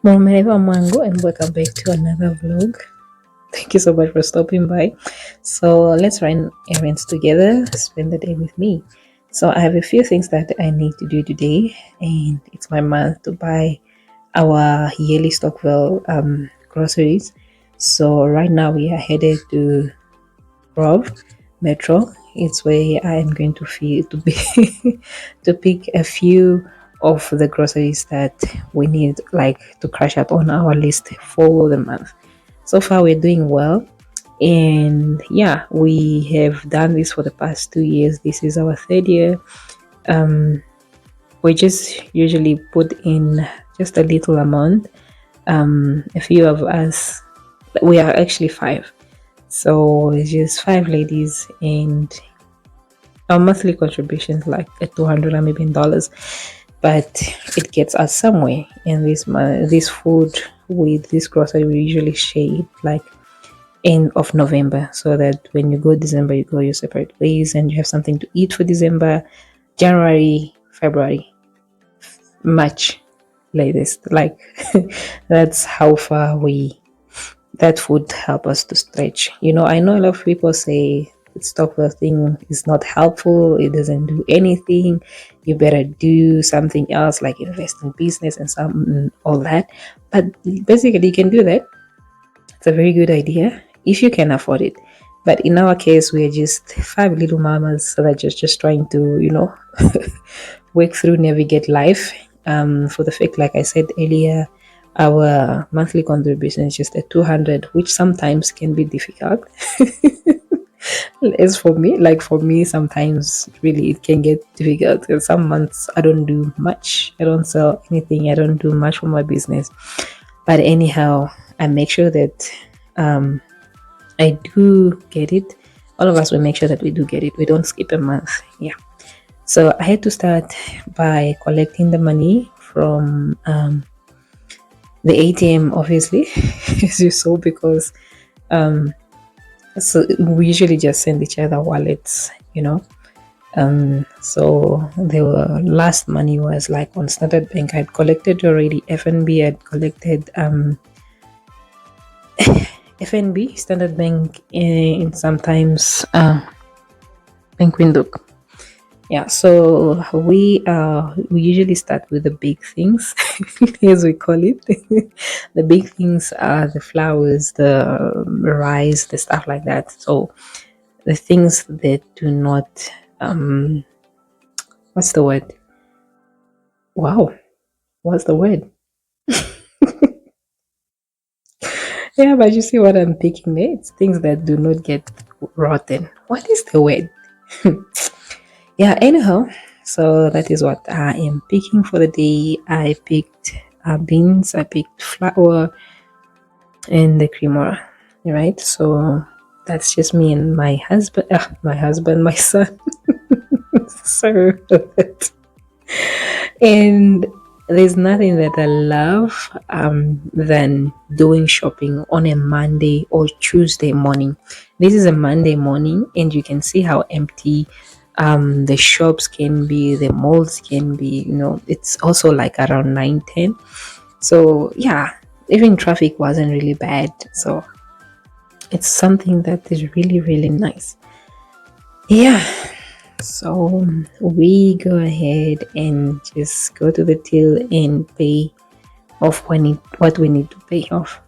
Mormereva Mango, and welcome back to another vlog. Thank you so much for stopping by. So let's run errands together, spend the day with me. So I have a few things that I need to do today, and it's my month to buy our yearly Stockvel groceries. So right now we are headed to Grove Metro. It's where I am going to feel to be to pick a few of the groceries that we need, like to crash out on our list for the month. So far we're doing well, and yeah, we have done this for the past 2 years. This is our third year. We just usually put in just a little amount. A few of us, we are actually five, so it's just five ladies, and our monthly contribution is like a 200 Namibian dollars, but it gets us somewhere. And this food with this grocery, we usually share it like end of November, so that when you go December, you go your separate ways, and you have something to eat for December, January, February, March, latest. Like that's how far we that would help us to stretch. I know a lot of people say the Stockvel thing is not helpful, it doesn't do anything, you better do something else like invest in business and all that. But basically, you can do that. It's a very good idea if you can afford it. But in our case, we are just five little mamas that are just trying to, work through, navigate life. For the fact, like I said earlier, our monthly contribution is just at 200, which sometimes can be difficult. As for me, sometimes really it can get difficult. Because some months I don't do much, I don't sell anything, I don't do much for my business. But anyhow, I make sure that I do get it. All of us will make sure that we do get it. We don't skip a month. Yeah. So I had to start by collecting the money from the ATM, obviously, as you saw, because so we usually just send each other wallets. So the last money was like on Standard Bank. I'd collected already FNB. I'd collected FNB, Standard Bank, and sometimes Bank Windhoek. Yeah, so we usually start with the big things, as we call it. The big things are the flowers, the rice, the stuff like that. So the things that do not what's the word? Wow, what's the word? Yeah, but you see what I'm picking there? It's things that do not get rotten. What is the word? Yeah, anyhow, so that is what I am picking for the day. I picked beans, I picked flour, and the creamer, right? So that's just me and my husband, my son. So and there's nothing that I love than doing shopping on a Monday or Tuesday morning. This is a Monday morning, and you can see how empty the shops can be, the malls can be. It's also like around 9-10. So yeah, even traffic wasn't really bad. So it's something that is really, really nice. Yeah. So we go ahead and just go to the till and pay off what we need to pay off.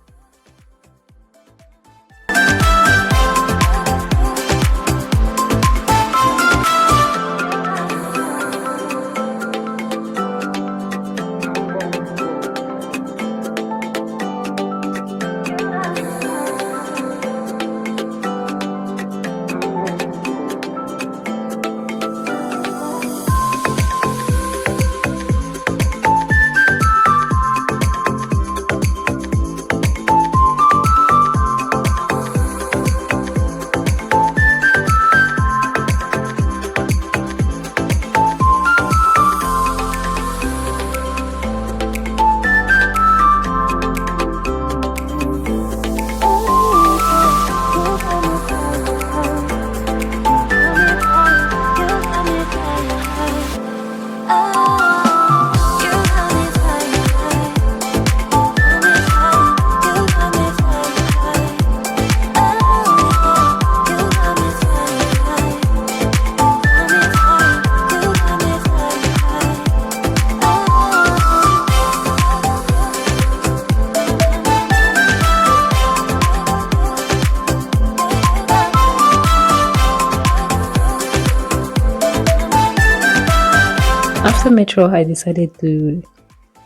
Metro, I decided to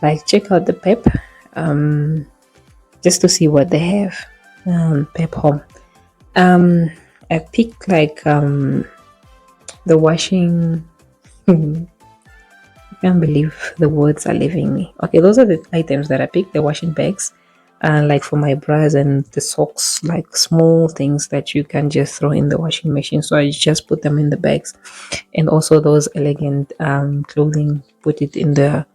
like check out the Pep, um, just to see what they have. Pep Home. Um, I picked like the washing. I can't believe the words are leaving me. Okay, those are the items that I picked: the washing bags, like for my bras and the socks, like small things that you can just throw in the washing machine. So I just put them in the bags, and also those elegant clothing, put it in the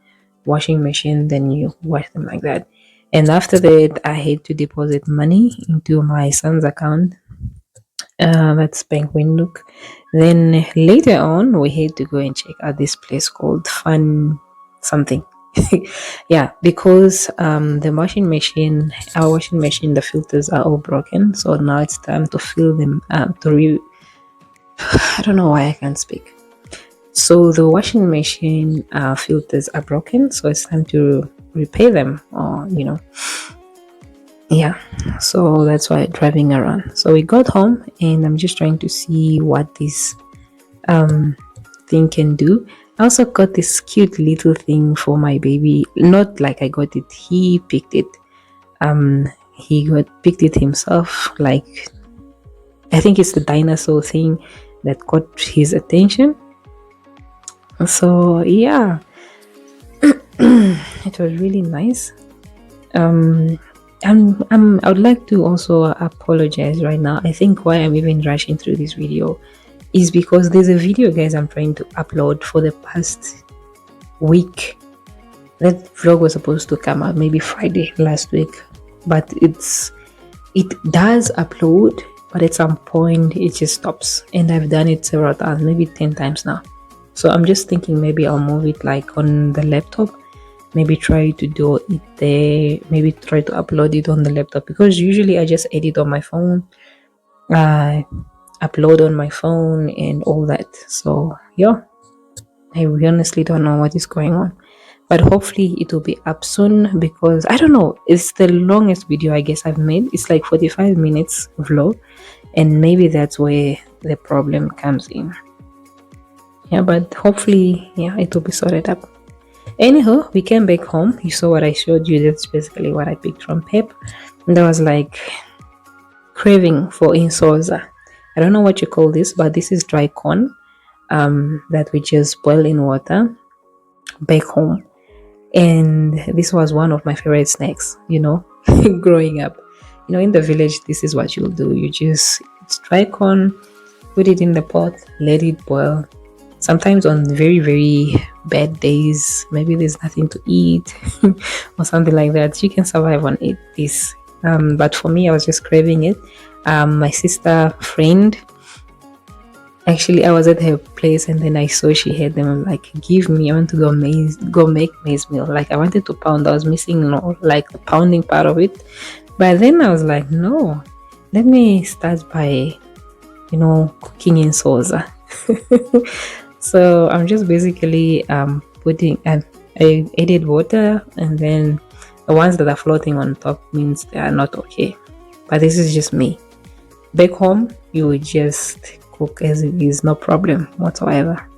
washing machine, then you wash them like that. And after that, I had to deposit money into my son's account. That's Bank Windhoek. Then later on, we had to go and check out this place called Fun something. Yeah, because the washing machine, our washing machine, the filters are all broken. So now it's time to fill them. I don't know why I can't speak. So the washing machine filters are broken. So it's time to repair them, or yeah, so that's why driving around. So we got home and I'm just trying to see what this thing can do. I also got this cute little thing for my baby. Not like I got it, he picked it. He got picked it himself. Like, I think it's the dinosaur thing that caught his attention. So yeah, it was really nice. I would like to also apologize right now. I think why I'm even rushing through this video is because there's a video, guys, I'm trying to upload for the past week. That vlog was supposed to come out maybe Friday last week, but it does upload, but at some point it just stops, and I've done it several times, maybe 10 times now. So I'm just thinking maybe I'll move it like on the laptop, maybe try to do it there, maybe try to upload it on the laptop, because usually I just edit on my phone, upload on my phone and all that. So yeah, I honestly don't know what is going on, but hopefully it will be up soon, because I don't know, it's the longest video I guess I've made. It's like 45 minutes vlog, and maybe that's where the problem comes in. Yeah, but hopefully, yeah, it will be sorted up. Anyhow, we came back home. You saw what I showed you. That's basically what I picked from Pep. And I was like craving for insoza. I don't know what you call this, but this is dry corn that we just boil in water back home. And this was one of my favorite snacks, growing up. In the village, this is what you'll do. It's dry corn, put it in the pot, let it boil. Sometimes on very, very bad days, maybe there's nothing to eat or something like that, you can survive on this. But for me, I was just craving it. My sister friend, actually, I was at her place and then I saw she had them. I'm like, give me, I want to go make maize meal. Like, I wanted to pound. I was missing like the pounding part of it. But then I was like, no, let me start by, cooking in salsa. So I'm just basically putting, and I added water, and then the ones that are floating on top means they are not okay. But this is just me. Back home, you would just cook as it is, no problem whatsoever.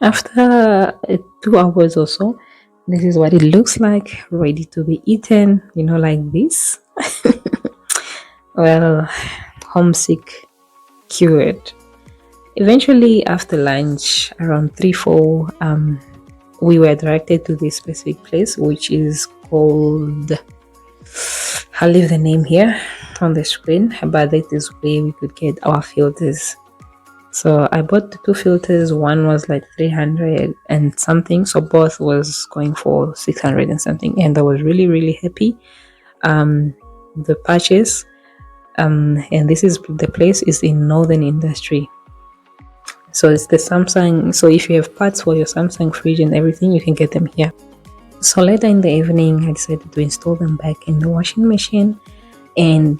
After 2 hours or so, this is what it looks like, ready to be eaten, like this. Well, homesick cured. Eventually, after lunch, around 3 4, we were directed to this specific place, which is called, I'll leave the name here on the screen, but that is where we could get our filters. So I bought the two filters. One was like 300 and something, so both was going for 600 and something, and I was really really happy. The purchase, and this is the place is in Northern Industry. So it's the Samsung. So if you have parts for your Samsung fridge and everything, you can get them here. So later in the evening, I decided to install them back in the washing machine, and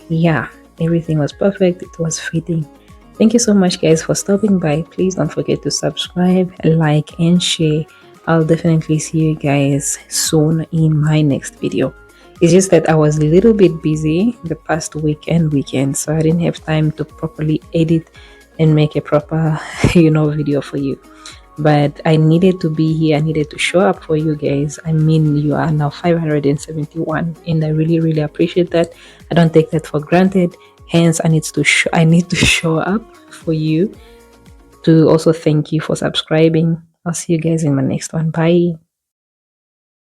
yeah, everything was perfect. It was fitting. Thank you so much, guys, for stopping by. Please don't forget to subscribe, like, and share. I'll definitely see you guys soon in my next video. It's just that I was a little bit busy the past week and weekend, so I didn't have time to properly edit and make a proper, video for you. But I needed to be here. I needed to show up for you guys. I mean, you are now 571, and I really, really appreciate that. I don't take that for granted. Hence, I need to show up for you, to also thank you for subscribing. I'll see you guys in my next one. Bye.